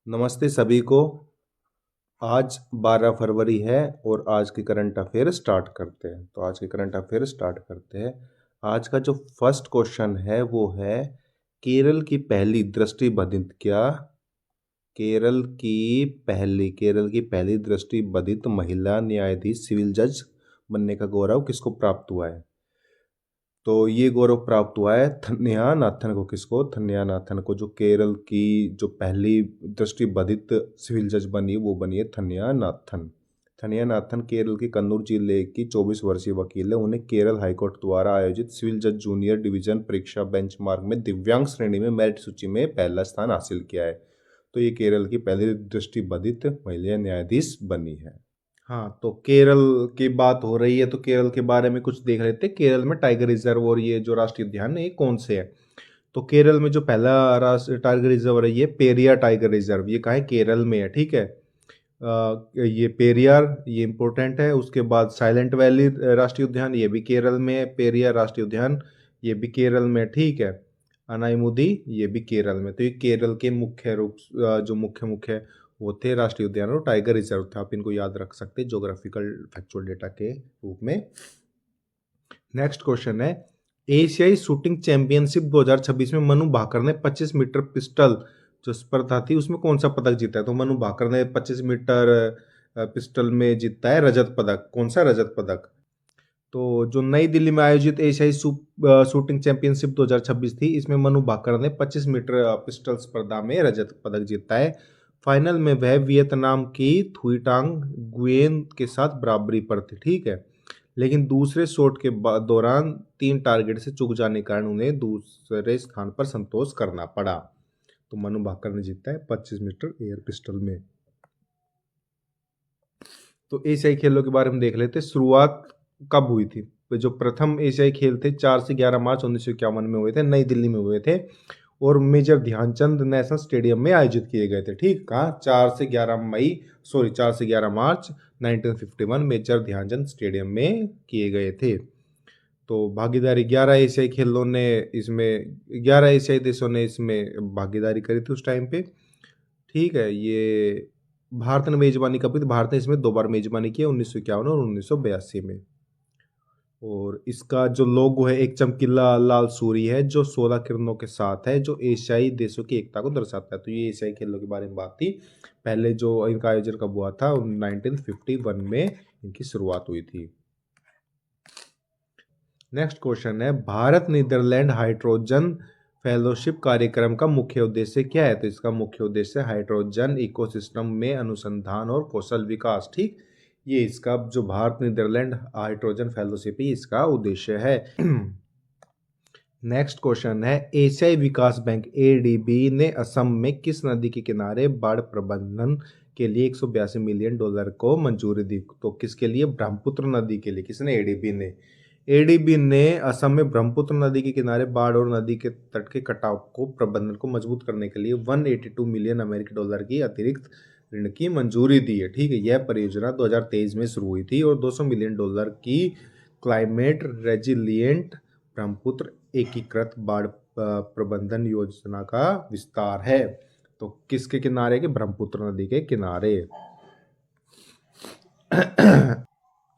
नमस्ते सभी को। आज 12 फरवरी है और आज के करंट अफेयर स्टार्ट करते हैं। आज के करंट अफेयर स्टार्ट करते हैं। आज का जो फर्स्ट क्वेश्चन है वो है केरल की पहली दृष्टिबाधित क्या केरल की पहली दृष्टिबाधित महिला न्यायाधीश सिविल जज बनने का गौरव किसको प्राप्त हुआ है। तो ये गौरव प्राप्त हुआ है थन्या नाथन को। किसको? थन्या नाथन को। जो केरल की जो पहली दृष्टिबाधित सिविल जज बनी वो बनी है थन्या नाथन। थन्या नाथन केरल के कन्नूर जिले की 24 वर्षीय वकील है। उन्हें केरल हाईकोर्ट द्वारा आयोजित सिविल जज जूनियर डिवीजन परीक्षा बेंचमार्क में दिव्यांग श्रेणी में मेरिट सूची में पहला स्थान हासिल किया है। तो ये केरल की पहली दृष्टिबाधित महिला न्यायाधीश बनी है। हाँ, तो केरल की बात हो रही है तो केरल के बारे में कुछ देख लेते हैं। केरल में टाइगर रिजर्व और ये जो राष्ट्रीय उद्यान है ये कौन से है। तो केरल में जो पहला राष्ट्रीय टाइगर रिजर्व है ये पेरियार टाइगर रिजर्व। ये कहाँ है? केरल में है। ठीक है। ये पेरियार ये इंपॉर्टेंट है। उसके बाद साइलेंट वैली राष्ट्रीय उद्यान ये भी केरल में है। पेरियार राष्ट्रीय उद्यान ये भी केरल में है। ठीक है। अनाईमुदी ये भी केरल में। तो ये केरल के मुख्य रूप जो मुख्य मुख्य वो थे राष्ट्रीय उद्यान और टाइगर रिजर्व थे। आप इनको याद रख सकते हैं जोग्राफिकल फैक्चुअल डेटा के रूप में। नेक्स्ट क्वेश्चन है एशियाई शूटिंग चैंपियनशिप 2026 में मनु भाकर ने 25 मीटर पिस्टल जो स्पर्धा थी उसमें कौन सा पदक जीता है। तो मनु भाकर ने 25 मीटर पिस्टल में जीता है रजत पदक। कौन सा रजत पदक? तो जो नई दिल्ली में आयोजित एशियाई शूटिंग चैंपियनशिप 2026 थी इसमें मनु भाकर ने 25 मीटर पिस्टल स्पर्धा में रजत पदक जीता है। फाइनल में वह वियतनाम की थुइटांग गुयेन के साथ बराबरी पर थी। ठीक है। लेकिन दूसरे शॉट के दौरान 3 टारगेट से चूक जाने के कारण उन्हें दूसरे स्थान पर संतोष करना पड़ा। तो मनु भाकर ने जीता है 25 मीटर एयर पिस्टल में। तो एशियाई खेलों के बारे में देख लेते। शुरुआत कब हुई थी? तो जो प्रथम एशियाई खेल थे 4 से 11 मार्च 1951 में हुए थे। नई दिल्ली में हुए थे और मेजर ध्यानचंद नेशनल स्टेडियम में आयोजित किए गए थे। ठीक। कहाँ? 4 से 11 मार्च 1951 मेजर ध्यानचंद स्टेडियम में किए गए थे। तो भागीदारी 11 एशियाई खेलों ने इसमें 11 एशियाई देशों ने इसमें भागीदारी करी थी उस टाइम पे। ठीक है। ये भारत ने मेजबानी करी थी। भारत ने इसमें 2 बार मेजबानी की है 1951 और 1982 में। और इसका जो लोगो है एक चमकीला लाल सूर्य है जो 16 किरणों के साथ है जो एशियाई देशों की एकता को दर्शाता है। तो ये एशियाई खेलों के बारे में बात थी। पहले जो इनका आयोजन कब हुआ था 1951 में इनकी शुरुआत हुई थी। नेक्स्ट क्वेश्चन है भारत नीदरलैंड हाइड्रोजन फेलोशिप कार्यक्रम का मुख्य उद्देश्य क्या है। तो इसका मुख्य उद्देश्य हाइड्रोजन इकोसिस्टम में अनुसंधान और कौशल विकास। ठीक। ये इसका जो भारत नीदरलैंड हाइड्रोजन फेलोशिप ही इसका उद्देश्य है। नेक्स्ट क्वेश्चन है एशियाई विकास बैंक एडीबी ने असम में किस नदी के किनारे बाढ़ प्रबंधन के लिए 182 मिलियन डॉलर को मंजूरी दी। तो किसके लिए? ब्रह्मपुत्र नदी के लिए। किसने? एडीबी ने असम में ब्रह्मपुत्र नदी के किनारे बाढ़ और नदी के तट के कटाव को प्रबंधन को मजबूत करने के लिए 182 मिलियन अमेरिकी डॉलर की अतिरिक्त ऋण की मंजूरी दी है। ठीक है। यह परियोजना 2023 में शुरू हुई थी और 200 मिलियन डॉलर की क्लाइमेट रेजिलिएंट ब्रह्मपुत्र एकीकृत बाढ़ प्रबंधन योजना का विस्तार है। तो किसके किनारे के? ब्रह्मपुत्र नदी के किनारे।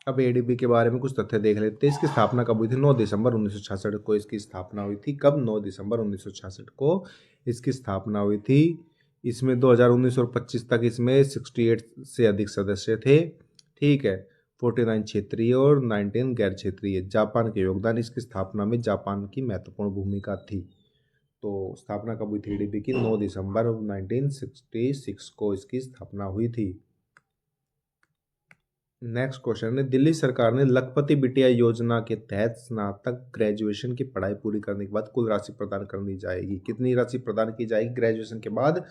अब एडीबी के बारे में कुछ तथ्य देख लेते हैं। इसकी स्थापना कब हुई थी? 9 दिसंबर 1966 को इसकी स्थापना हुई थी। कब? 9 दिसंबर 1966 को इसकी स्थापना हुई थी। इसमें 2019 और 25 तक इसमें 68 से अधिक सदस्य थे। ठीक है। 49 क्षेत्रीय और 19 गैर क्षेत्रीय। जापान के योगदान इसकी स्थापना में जापान की महत्वपूर्ण भूमिका थी। तो स्थापना कब हुई थी एडीबी की? 9 दिसंबर 1966 को इसकी स्थापना हुई थी। नेक्स्ट क्वेश्चन है दिल्ली सरकार ने लखपति बिटिया योजना के तहत स्नातक ग्रेजुएशन की पढ़ाई पूरी करने के बाद कुल राशि प्रदान करनी जाएगी। कितनी राशि प्रदान की जाएगी ग्रेजुएशन के बाद?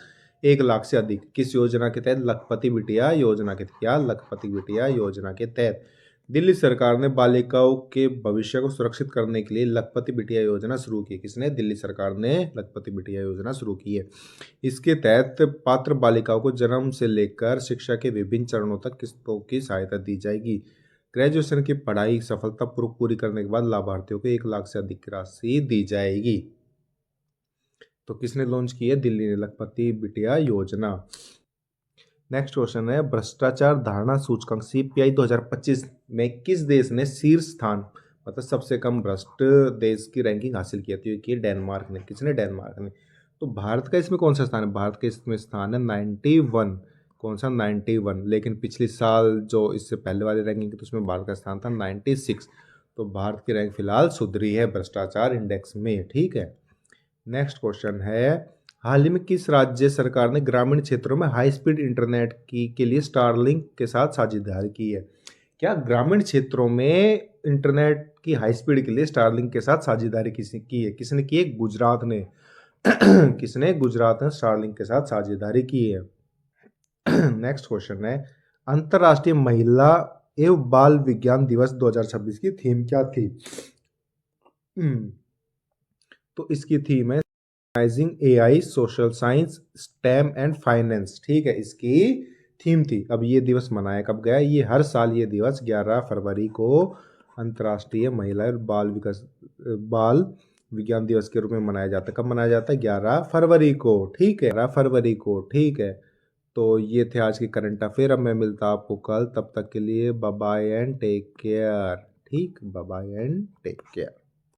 1 लाख से अधिक। किस योजना के तहत? लखपति बिटिया योजना के तहत। क्या? लखपति बिटिया योजना के तहत दिल्ली सरकार ने बालिकाओं के भविष्य को सुरक्षित करने के लिए लखपति बिटिया योजना शुरू की। किसने? दिल्ली सरकार ने लखपति बिटिया योजना शुरू की है। इसके तहत पात्र बालिकाओं को जन्म से लेकर शिक्षा के विभिन्न चरणों तक किस्तों की सहायता दी जाएगी। ग्रेजुएशन की पढ़ाई सफलतापूर्वक पूरी करने के बाद लाभार्थियों को 1 लाख से अधिक की राशि दी जाएगी। तो किसने लॉन्च की है? दिल्ली ने, लखपति बिटिया योजना। नेक्स्ट क्वेश्चन है, भ्रष्टाचार धारणा सूचकांक सीपीआई 2025 में किस देश ने शीर्ष स्थान, मतलब सबसे कम भ्रष्ट देश की रैंकिंग हासिल की थी? कि डेनमार्क ने। किसने? डेनमार्क ने। तो भारत का इसमें कौन सा स्थान है? भारत का इसमें स्थान है 91। कौन सा? 91। लेकिन पिछले साल जो इससे पहले वाली रैंकिंग थी तो उसमें भारत का स्थान था 96। तो भारत की रैंक फिलहाल सुधरी है भ्रष्टाचार इंडेक्स में। ठीक है। नेक्स्ट क्वेश्चन है, हाल ही में किस राज्य सरकार ने ग्रामीण क्षेत्रों में हाई स्पीड इंटरनेट के लिए स्टारलिंक के साथ साझेदारी की है? क्या ग्रामीण क्षेत्रों में इंटरनेट की हाई स्पीड के लिए स्टारलिंक के साथ साझेदारी किसने की है? किसने की है? गुजरात ने। किसने? गुजरात ने स्टारलिंक के साथ साझेदारी की है। नेक्स्ट क्वेश्चन है, अंतर्राष्ट्रीय महिला एवं बाल विज्ञान दिवस 2026 की थीम क्या थी? तो इसकी थीम है organizing AI, social science, STEM and finance. ठीक है, इसकी थीम थी। अब ये दिवस मनाया कब गया? ये हर साल ये दिवस 11 फरवरी को अंतर्राष्ट्रीय महिला और बाल विज्ञान दिवस के रूप में मनाया जाता है। कब मनाया जाता है? 11 फरवरी को। ठीक है, 11 फरवरी को। ठीक है। तो ये थे आज के करंट अफेयर। अब मैं मिलता आपको कल, तब तक के लिए bye bye and take care. ठीक, bye bye and take care.